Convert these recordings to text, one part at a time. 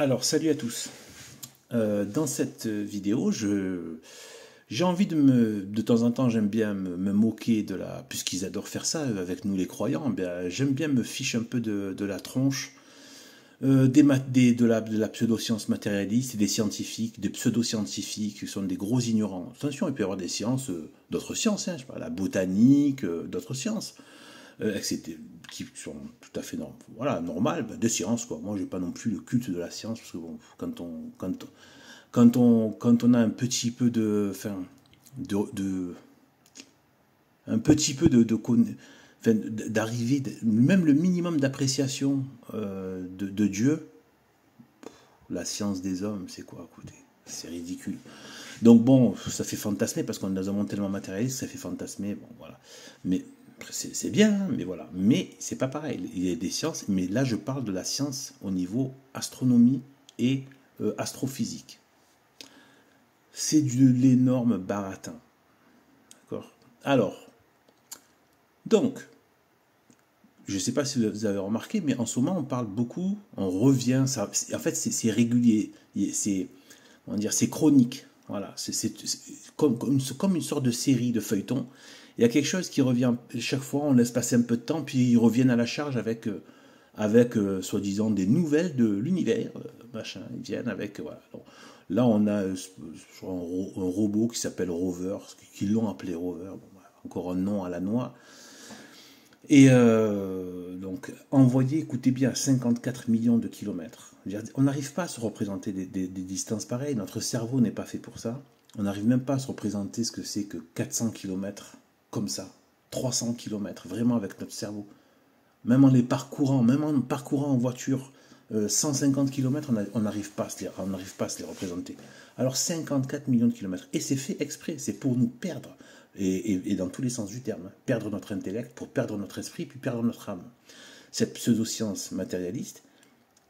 Alors, salut à tous. Dans cette vidéo, j'ai envie de temps en temps, j'aime bien me moquer de la, puisqu'ils adorent faire ça avec nous les croyants, j'aime bien me fiche un peu de la tronche de la pseudo-science matérialiste et des scientifiques, des pseudo-scientifiques qui sont des gros ignorants. Attention, il peut y avoir des sciences, d'autres sciences, hein, je sais pas, la botanique, d'autres sciences. Etc., qui sont tout à fait voilà, normales, des sciences, quoi. Moi, j'ai pas non plus le culte de la science, parce que bon, quand on a un petit peu enfin, un petit peu enfin, d'arriver, même le minimum d'appréciation de Dieu, la science des hommes, c'est quoi, écoutez, c'est ridicule. Donc bon, ça fait fantasmer, parce qu'on est dans un monde tellement matérialiste, ça fait fantasmer, bon, voilà. Mais c'est bien, hein, mais voilà. Mais c'est pas pareil. Il y a des sciences, mais là je parle de la science au niveau astronomie et astrophysique. C'est de l'énorme baratin. D'accord. Alors, donc, je ne sais pas si vous avez remarqué, mais en ce moment on parle beaucoup, on revient, ça, en fait c'est régulier, c'est chronique. Voilà, c'est comme une sorte de série de feuilletons. Il y a quelque chose qui revient chaque fois, on laisse passer un peu de temps, puis ils reviennent à la charge avec soi-disant des nouvelles de l'univers, machin. Ils viennent avec, voilà. Donc, là, on a un robot qui s'appelle Rover, qui l'ont appelé Rover, bon, voilà, encore un nom à la noix. Et donc, envoyé, écoutez bien, 54 millions de kilomètres. On n'arrive pas à se représenter des distances pareilles. Notre cerveau n'est pas fait pour ça. On n'arrive même pas à se représenter ce que c'est que 400 kilomètres comme ça. 300 kilomètres, vraiment avec notre cerveau. Même en parcourant en voiture 150 km, on n'arrive pas à se les représenter. Alors 54 millions de kilomètres. Et c'est fait exprès, c'est pour nous perdre. Et dans tous les sens du terme. Hein. Perdre notre intellect pour perdre notre esprit, puis perdre notre âme. Cette pseudo-science matérialiste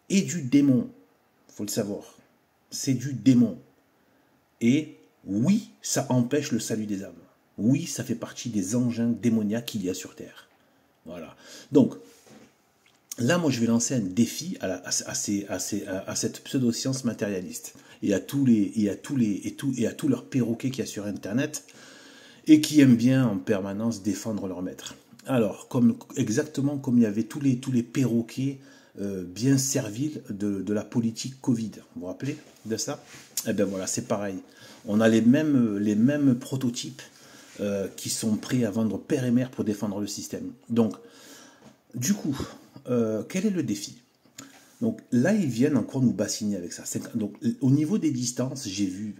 est du démon. Il faut le savoir. C'est du démon. Et oui, ça empêche le salut des âmes. Oui, ça fait partie des engins démoniaques qu'il y a sur Terre. Voilà. Donc, là, moi, je vais lancer un défi à cette pseudo-science matérialiste et à tous leurs perroquets qu'il y a sur Internet et qui aiment bien en permanence défendre leur maître. Alors, exactement comme il y avait tous les perroquets bien serviles de la politique Covid. Vous vous rappelez de ça? Eh bien voilà, c'est pareil. On a les mêmes prototypes qui sont prêts à vendre père et mère pour défendre le système. Donc, du coup, quel est le défi? Donc là, ils viennent encore nous bassiner avec ça. Donc, au niveau des distances, j'ai vu,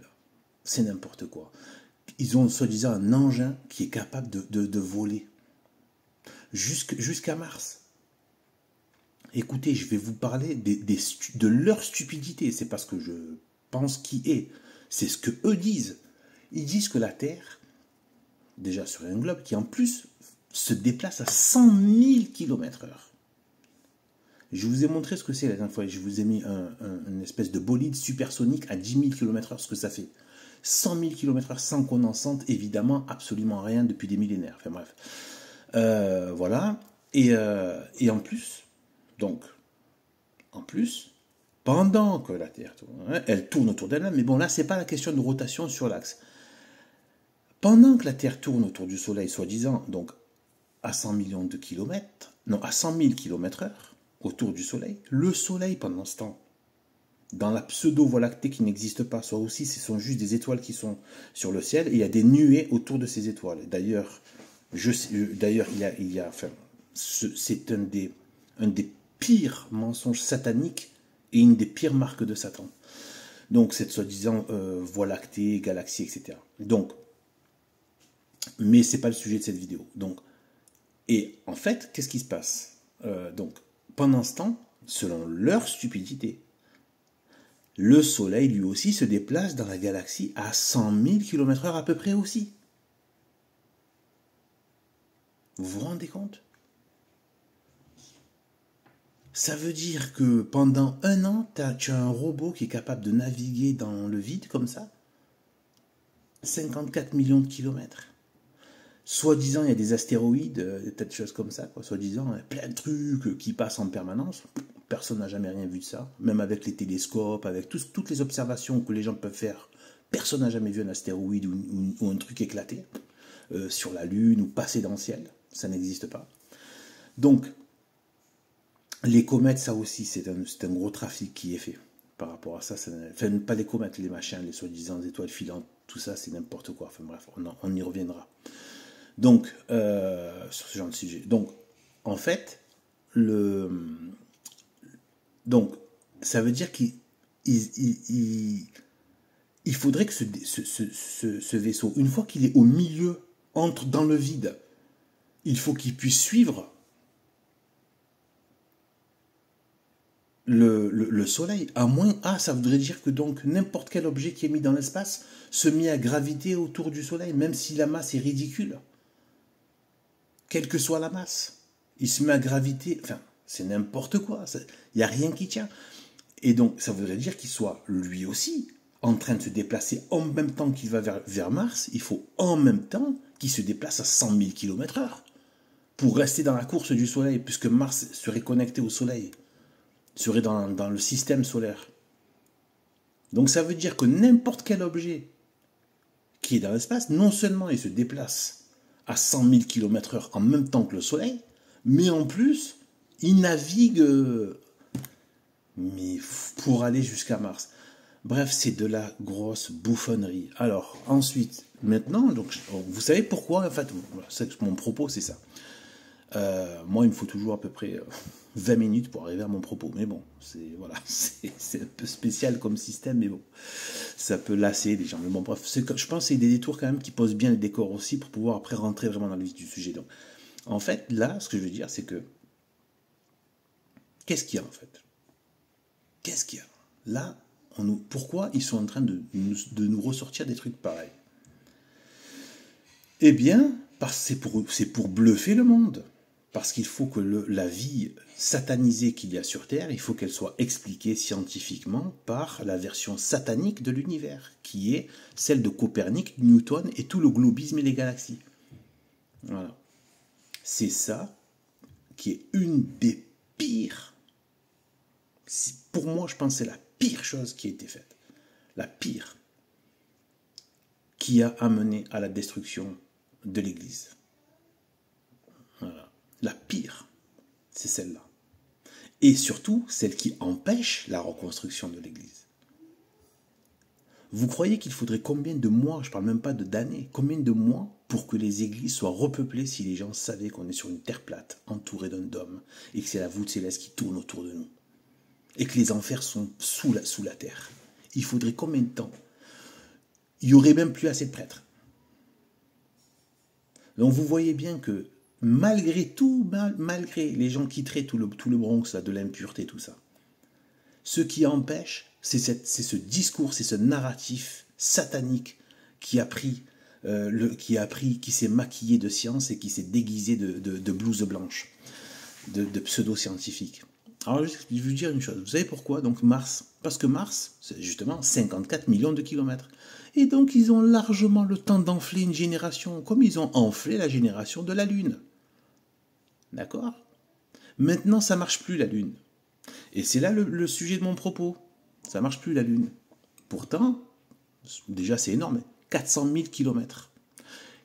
c'est n'importe quoi. Ils ont soi-disant un engin qui est capable de voler jusqu'à Mars. Écoutez, je vais vous parler de leur stupidité. C'est pas ce que je pense qui est. C'est ce que eux disent. Ils disent que la Terre, déjà sur un globe, qui en plus se déplace à 100 000 km/h. Je vous ai montré ce que c'est la dernière fois. Je vous ai mis une espèce de bolide supersonique à 10 000 km/h, ce que ça fait. 100 000 km/h sans qu'on en sente évidemment absolument rien depuis des millénaires. Enfin bref. Voilà. Et en plus, pendant que la Terre tourne, hein, elle tourne autour d'elle-même, mais bon, là, c'est pas la question de rotation sur l'axe. Pendant que la Terre tourne autour du Soleil, soi-disant, donc à 100 millions de kilomètres, non, à 100 000 km/h autour du Soleil, le Soleil, pendant ce temps, dans la pseudo-voie lactée qui n'existe pas, soit aussi, ce sont juste des étoiles qui sont sur le ciel, et il y a des nuées autour de ces étoiles. D'ailleurs, enfin, c'est un des pires mensonges sataniques et une des pires marques de Satan. Donc, cette soi-disant voie lactée, galaxie, etc. Donc, mais c'est pas le sujet de cette vidéo. Donc, et en fait, qu'est-ce qui se passe? Donc, pendant ce temps, selon leur stupidité, le Soleil, lui aussi, se déplace dans la galaxie à 100 000 km/h à peu près aussi. Vous vous rendez compte? Ça veut dire que pendant un an, tu as un robot qui est capable de naviguer dans le vide comme ça? 54 millions de kilomètres. Soi-disant, il y a des astéroïdes, des tas de choses comme ça, quoi. Soi-disant, il y a plein de trucs qui passent en permanence. personne n'a jamais rien vu de ça. Même avec les télescopes, avec toutes les observations que les gens peuvent faire, personne n'a jamais vu un astéroïde ou un truc éclater sur la Lune ou passer dans le ciel. Ça n'existe pas. Donc, les comètes, ça aussi, c'est un gros trafic qui est fait par rapport à ça. Enfin, pas les comètes, les machins, les soi-disant étoiles filantes, tout ça, c'est n'importe quoi. Enfin bref, on y reviendra. Donc, sur ce genre de sujet. Donc, en fait, donc, ça veut dire qu'il faudrait que ce vaisseau, une fois qu'il est au milieu, entre dans le vide, il faut qu'il puisse suivre le Soleil. À moins, ça voudrait dire que donc n'importe quel objet qui est mis dans l'espace se met à graviter autour du Soleil, même si la masse est ridicule. Quelle que soit la masse. Il se met à graviter, enfin, c'est n'importe quoi. Il n'y a rien qui tient. Et donc, ça voudrait dire qu'il soit lui aussi en train de se déplacer en même temps qu'il va vers Mars. Il faut en même temps qu'il se déplace à 100 000 km/h pour rester dans la course du Soleil, puisque Mars serait connecté au Soleil, serait dans le système solaire. Donc ça veut dire que n'importe quel objet qui est dans l'espace, non seulement il se déplace à 100 000 km/h en même temps que le Soleil, mais en plus, il navigue mais pour aller jusqu'à Mars. Bref, c'est de la grosse bouffonnerie. Alors, ensuite, maintenant, donc, vous savez pourquoi, en fait, mon propos, c'est ça. Moi, il me faut toujours à peu près 20 minutes pour arriver à mon propos. Mais bon, c'est un peu spécial comme système, mais bon, ça peut lasser les gens. Mais bon, bref, je pense que c'est des détours quand même qui posent bien le décor aussi pour pouvoir après rentrer vraiment dans le vif du sujet. Donc, en fait, là, ce que je veux dire, c'est que qu'est-ce qu'il y a en fait? Qu'est-ce qu'il y a? Là, pourquoi ils sont en train de nous ressortir des trucs pareils? Eh bien, c'est pour bluffer le monde. Parce qu'il faut que la vie satanisée qu'il y a sur Terre, il faut qu'elle soit expliquée scientifiquement par la version satanique de l'univers, qui est celle de Copernic, Newton et tout le globisme et les galaxies. Voilà. C'est ça qui est une des pires. Pour moi, je pense que c'est la pire chose qui a été faite. La pire. Qui a amené à la destruction de l'Église. Voilà. La pire, c'est celle-là. Et surtout, celle qui empêche la reconstruction de l'Église. Vous croyez qu'il faudrait combien de mois, je ne parle même pas d'années, combien de mois pour que les églises soient repeuplées si les gens savaient qu'on est sur une terre plate, entourée d'un dôme, et que c'est la voûte céleste qui tourne autour de nous, et que les enfers sont sous la terre? Il faudrait combien de temps? Il n'y aurait même plus assez de prêtres. Donc vous voyez bien que malgré tout, malgré les gens qui traitent tout le Bronx, là, de l'impureté, tout ça, ce qui empêche, c'est ce discours, c'est ce narratif satanique qui s'est maquillé de science et qui s'est déguisé de blouse blanche, de pseudo-scientifique. Alors, je vais vous dire une chose. Vous savez pourquoi? Donc Mars. Parce que Mars, c'est justement 54 millions de kilomètres. Et donc, ils ont largement le temps d'enfler une génération, comme ils ont enflé la génération de la Lune. D'accord? Maintenant, ça marche plus, la Lune. Et c'est là le sujet de mon propos. Ça marche plus, la Lune. Pourtant, déjà, c'est énorme. 400 000 kilomètres.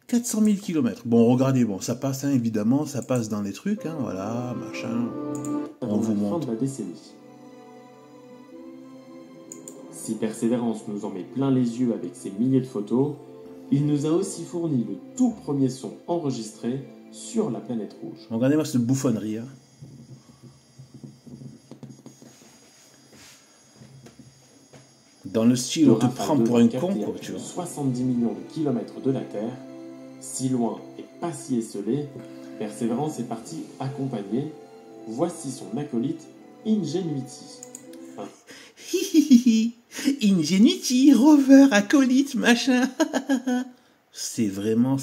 400 000 kilomètres. Bon, regardez, bon, ça passe, hein, évidemment, ça passe dans les trucs, hein, voilà, machin. On vous montre. Fin de la décennie. Si Persévérance nous en met plein les yeux avec ses milliers de photos, il nous a aussi fourni le tout premier son enregistré sur la planète rouge. Regardez-moi cette bouffonnerie. Hein. Dans le style, on te prend pour un con, quoi, tu vois. 70 millions de kilomètres de la Terre, si loin et pas si esselé, Persévérance est partie accompagner. Voici son acolyte Ingenuity. Ingenuity, rover, acolyte, machin. C'est vraiment,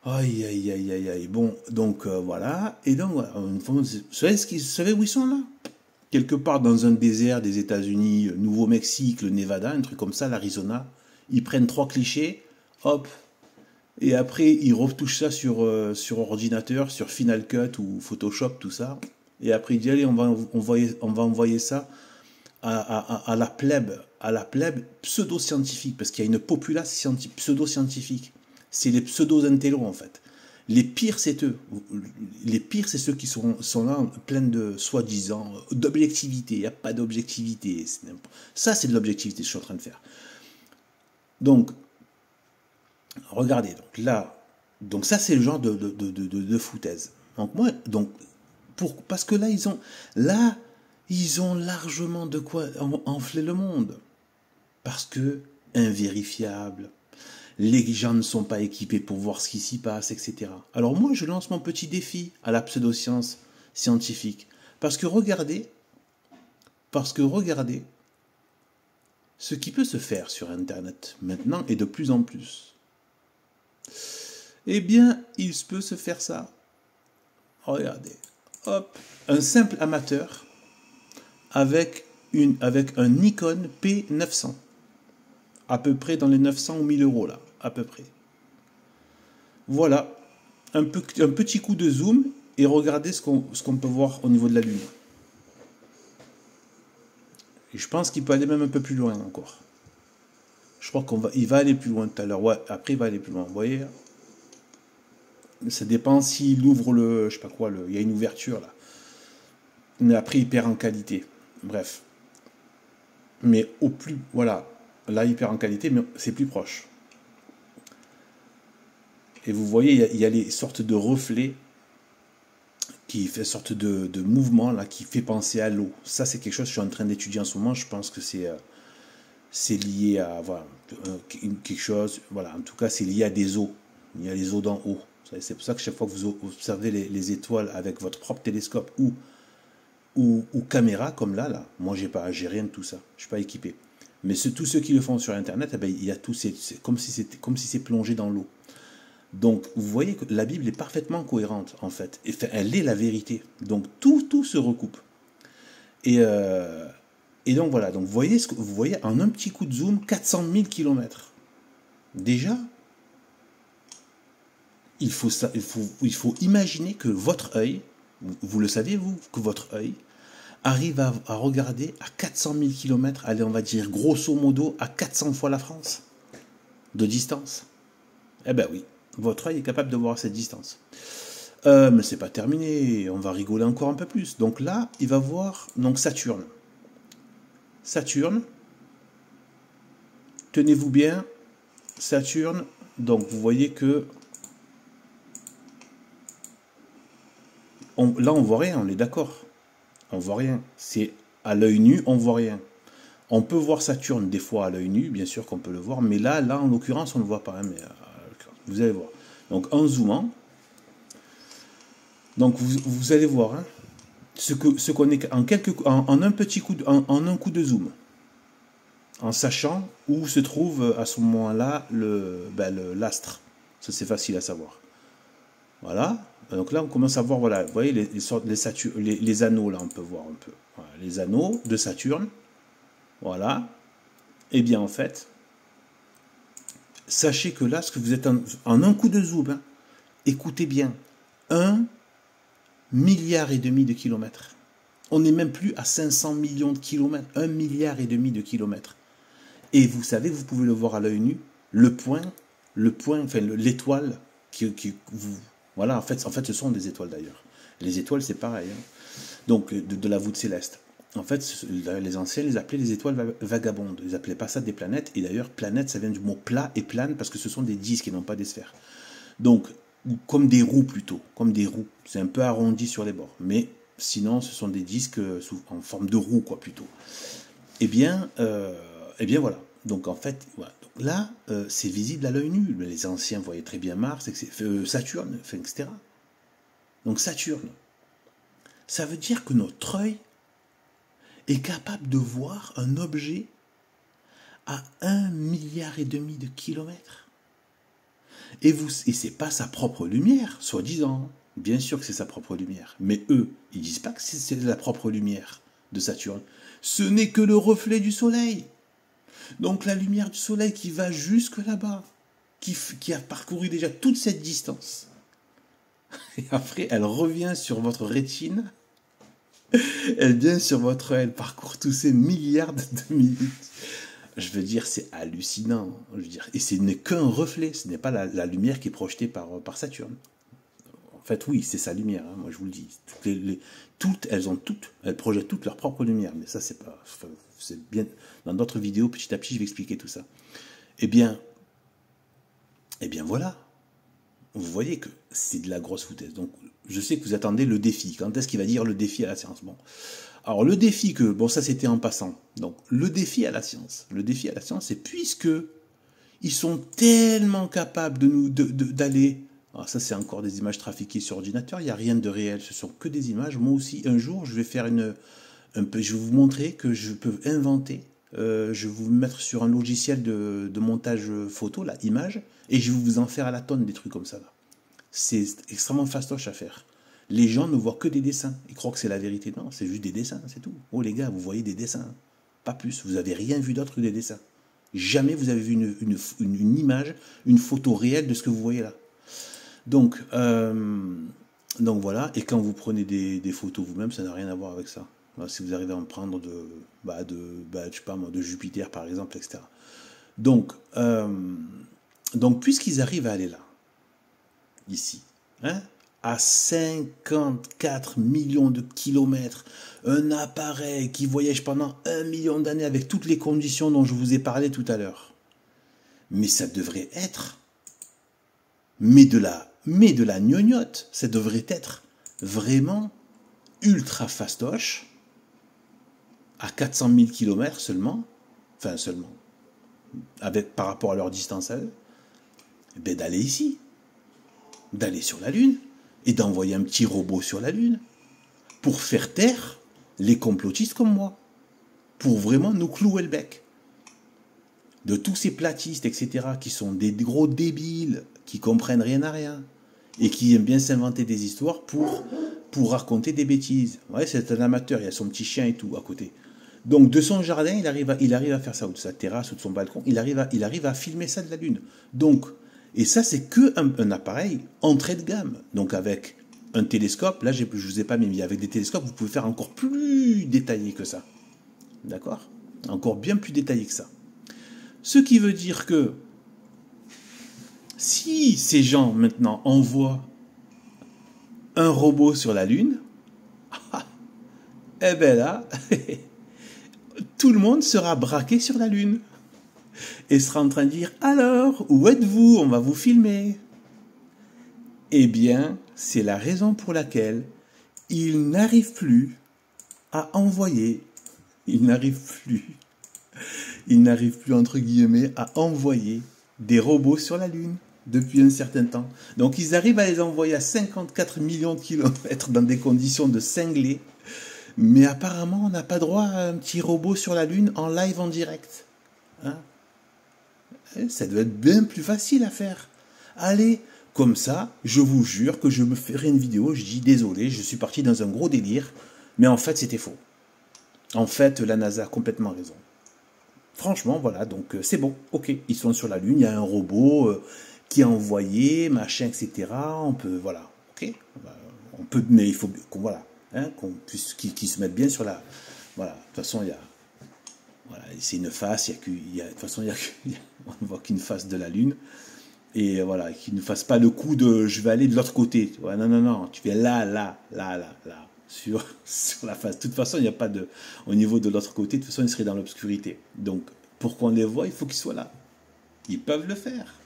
aïe, aïe, aïe, aïe, aïe. Bon, donc voilà. Et donc, voilà. Vous savez où ils sont là? Quelque part dans un désert des États-Unis, Nouveau-Mexique, le Nevada, un truc comme ça, l'Arizona. Ils prennent 3 clichés, hop. Et après, ils retouchent ça sur ordinateur, sur Final Cut ou Photoshop, tout ça. Et après, il dit, allez, on va envoyer ça à la plèbe pseudo-scientifique, parce qu'il y a une populace pseudo-scientifique. C'est les pseudo-intellos, en fait. Les pires, c'est eux. Les pires, c'est ceux qui sont là pleins de soi-disant d'objectivité. Il n'y a pas d'objectivité. Ça, c'est de l'objectivité, que je suis en train de faire. Donc, regardez, donc là, donc ça, c'est le genre de foutaise. Donc, moi, donc, parce que là, ils ont largement de quoi enfler le monde. Parce que, invérifiable, les gens ne sont pas équipés pour voir ce qui s'y passe, etc. Alors moi, je lance mon petit défi à la pseudoscience scientifique. Parce que regardez ce qui peut se faire sur Internet maintenant et de plus en plus. Eh bien, il peut se faire ça. Regardez, hop, un simple amateur avec un Nikon P900, à peu près dans les 900 ou 1000 euros là, à peu près. Voilà, un petit coup de zoom et regardez ce qu'on peut voir au niveau de la Lune. Et je pense qu'il peut aller même un peu plus loin encore. Je crois qu'il va aller plus loin tout à l'heure. Ouais, après il va aller plus loin. Vous voyez, ça dépend s'il ouvre je sais pas quoi, il y a une ouverture là. Mais après il perd en qualité. Bref. Mais voilà. Là il perd en qualité, mais c'est plus proche. Et vous voyez, il y a les sortes de reflets qui fait sorte de mouvement là, qui fait penser à l'eau. Ça, c'est quelque chose que je suis en train d'étudier en ce moment. Je pense que c'est lié à voilà, quelque chose. Voilà, en tout cas, c'est lié à des eaux. Il y a les eaux d'en haut. C'est pour ça que chaque fois que vous observez les étoiles avec votre propre télescope ou caméra, comme là, moi, j'ai rien de tout ça. Je suis pas équipé. Mais tous ceux qui le font sur Internet, eh ben, il y a tout, c'est comme si c'est plongé dans l'eau. Donc, vous voyez que la Bible est parfaitement cohérente, en fait. Elle est la vérité. Donc, tout se recoupe. Et donc, voilà. Donc, vous voyez en un petit coup de zoom, 400 000 kilomètres. Déjà, il faut imaginer que votre œil, vous le savez, vous, que votre œil arrive à regarder à 400 000 kilomètres, allez, on va dire, grosso modo, à 400 fois la France de distance. Eh ben oui. Votre œil est capable de voir cette distance. Mais c'est pas terminé, on va rigoler encore un peu plus. Donc là, il va voir donc Saturne. Saturne, tenez-vous bien, Saturne, donc vous voyez que là on voit rien, on est d'accord. On voit rien. C'est à l'œil nu, on voit rien. On peut voir Saturne des fois à l'œil nu, bien sûr qu'on peut le voir, mais là en l'occurrence, on ne le voit pas. Hein, mais vous allez voir. Donc en zoomant, donc vous allez voir hein, ce qu'on est en un petit coup en un coup de zoom, en sachant où se trouve à ce moment-là l'astre. Ça c'est facile à savoir. Voilà. Donc là on commence à voir, voilà, vous voyez les anneaux là, on peut voir un peu. Voilà, les anneaux de Saturne. Voilà. Et bien en fait, sachez que là, ce que vous êtes en un coup de zoom, hein, écoutez bien, 1,5 milliard de kilomètres. On n'est même plus à 500 millions de kilomètres, 1,5 milliard de kilomètres. Et vous savez, vous pouvez le voir à l'œil nu, l'étoile voilà, en fait, ce sont des étoiles d'ailleurs. Les étoiles, c'est pareil. Hein. Donc, de la voûte céleste. En fait, les anciens les appelaient les étoiles vagabondes. Ils n'appelaient pas ça des planètes. Et d'ailleurs, planète, ça vient du mot plat et plane parce que ce sont des disques et non pas des sphères. Donc, comme des roues plutôt. Comme des roues. C'est un peu arrondi sur les bords. Mais sinon, ce sont des disques en forme de roue, quoi, plutôt. Eh bien voilà. Donc, en fait, voilà. Donc, là, c'est visible à l'œil nu. Les anciens voyaient très bien Mars, Saturne, etc. Donc, Saturne. Ça veut dire que notre œil est capable de voir un objet à 1,5 milliard de kilomètres. Et c'est pas sa propre lumière, soi-disant. Bien sûr que c'est sa propre lumière. Mais eux, ils disent pas que c'est la propre lumière de Saturne. Ce n'est que le reflet du soleil. Donc la lumière du soleil qui va jusque là-bas, qui a parcouru déjà toute cette distance. Et après, elle revient sur votre rétine. Elle vient sur votre, elle parcourt tous ces milliards de minutes. Je veux dire, c'est hallucinant. Je veux dire, et ce n'est qu'un reflet, ce n'est pas la lumière qui est projetée par Saturne. En fait, oui, c'est sa lumière, hein, moi je vous le dis. Elles projettent toutes leur propre lumière. Mais ça, c'est pas, c'est bien. Dans d'autres vidéos, petit à petit, je vais expliquer tout ça. Eh bien voilà. Vous voyez que c'est de la grosse foutaise. Donc, je sais que vous attendez le défi. Quand est-ce qu'il va dire le défi à la science? Bon. Alors, le défi ça c'était en passant. Donc, le défi à la science. Le défi à la science, c'est puisque ils sont tellement capables d'aller. Alors, ça, c'est encore des images trafiquées sur ordinateur. Il n'y a rien de réel. Ce sont que des images. Moi aussi, un jour, je vais faire je vais vous montrer que je peux inventer. Je vais vous mettre sur un logiciel de montage photo, là, image, et je vais vous en faire à la tonne des trucs comme ça, là. C'est extrêmement fastoche à faire. Les gens ne voient que des dessins. Ils croient que c'est la vérité. Non, c'est juste des dessins, c'est tout. Oh les gars, vous voyez des dessins. Pas plus. Vous n'avez rien vu d'autre que des dessins. Jamais vous avez vu une image, une photo réelle de ce que vous voyez là. Donc voilà. Et quand vous prenez des photos vous-même, ça n'a rien à voir avec ça. Si vous arrivez à en prendre je sais pas moi, de Jupiter par exemple, etc. Donc puisqu'ils arrivent à aller là, ici, hein, à 54 millions de kilomètres, un appareil qui voyage pendant 1 million d'années avec toutes les conditions dont je vous ai parlé tout à l'heure. Mais ça devrait être, mais de la gnognotte, ça devrait être vraiment ultra fastoche, à 400 000 km seulement, par rapport à leur distance à eux, d'aller ici, d'aller sur la Lune, et d'envoyer un petit robot sur la Lune, pour faire taire les complotistes comme moi, pour vraiment nous clouer le bec. De tous ces platistes, etc., qui sont des gros débiles, qui comprennent rien à rien, et qui aiment bien s'inventer des histoires pour raconter des bêtises. Ouais, c'est un amateur, il y a son petit chien et tout à côté. Donc de son jardin, il arrive à faire ça, ou de sa terrasse, ou de son balcon, il arrive à filmer ça de la Lune. Donc, et ça c'est que un appareil entrée de gamme. Donc avec un télescope, là je vous ai pas mis, mais avec des télescopes, vous pouvez faire encore plus détaillé que ça. D'accord? Encore bien plus détaillé que ça. Ce qui veut dire que si ces gens maintenant envoient un robot sur la Lune, eh ben là, tout le monde sera braqué sur la Lune et sera en train de dire « Alors, où êtes-vous? On va vous filmer ». Eh bien, c'est la raison pour laquelle ils n'arrivent plus à envoyer, entre guillemets, à envoyer des robots sur la Lune depuis un certain temps. Donc ils arrivent à les envoyer à 54 millions de kilomètres dans des conditions de cinglés. Mais apparemment, on n'a pas droit à un petit robot sur la Lune en live, en direct. Hein? Ça doit être bien plus facile à faire. Allez, comme ça, je vous jure que je me ferai une vidéo, je dis désolé, je suis parti dans un gros délire, mais en fait, c'était faux. En fait, la NASA a complètement raison. Franchement, voilà, donc c'est bon, ok, ils sont sur la Lune, il y a un robot qui est envoyé, machin, etc. On peut, voilà, ok, on peut, mais il faut qu'on, voilà. Hein, qu'ils se mettent bien sur la... Voilà, de toute façon, il y a... Voilà, c'est une face, de toute façon, on ne voit qu'une face de la Lune. Et voilà, qu'ils ne fassent pas le coup de je vais aller de l'autre côté. Ouais, non, tu vas là, sur la face. De toute façon, il n'y a pas de... Au niveau de l'autre côté, de toute façon, ils seraient dans l'obscurité. Donc, pour qu'on les voit, il faut qu'ils soient là. Ils peuvent le faire.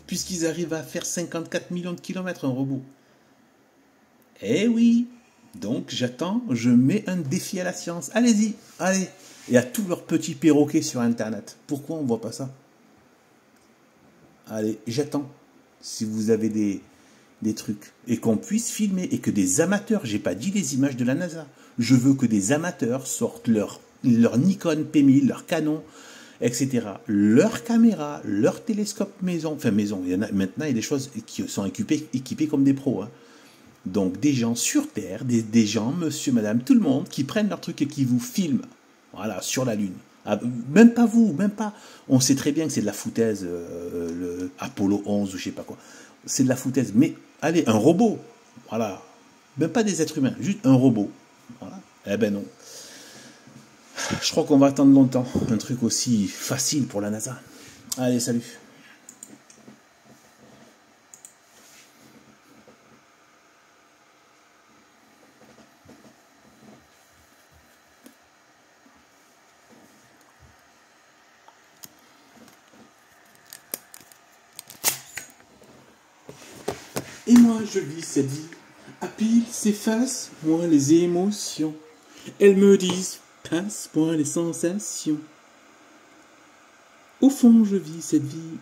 Puisqu'ils arrivent à faire 54 millions de kilomètres, un robot. Eh oui! Donc j'attends, je mets un défi à la science. Allez-y, allez. Et à tous leurs petits perroquets sur Internet. Pourquoi on ne voit pas ça? Allez, j'attends. Si vous avez des trucs. Et qu'on puisse filmer. Et que des amateurs, j'ai pas dit les images de la NASA. Je veux que des amateurs sortent leur Nikon P1000, leur Canon, etc. Leur caméra, leur télescope maison. Enfin maison, maintenant il y a des choses qui sont équipées comme des pros. Hein. Donc des gens sur Terre, des gens, monsieur, madame, tout le monde, qui prennent leur truc et qui vous filment, voilà, sur la Lune. Même pas vous, même pas. On sait très bien que c'est de la foutaise, le Apollo 11 ou je sais pas quoi. C'est de la foutaise. Mais allez, un robot, voilà. Même pas des êtres humains, juste un robot. Voilà. Eh ben non. Je crois qu'on va attendre longtemps. Un truc aussi facile pour la NASA. Allez, salut. Et moi je vis cette vie, à pile s'efface, moi les émotions. Elles me disent, passe, moi les sensations. Au fond je vis cette vie.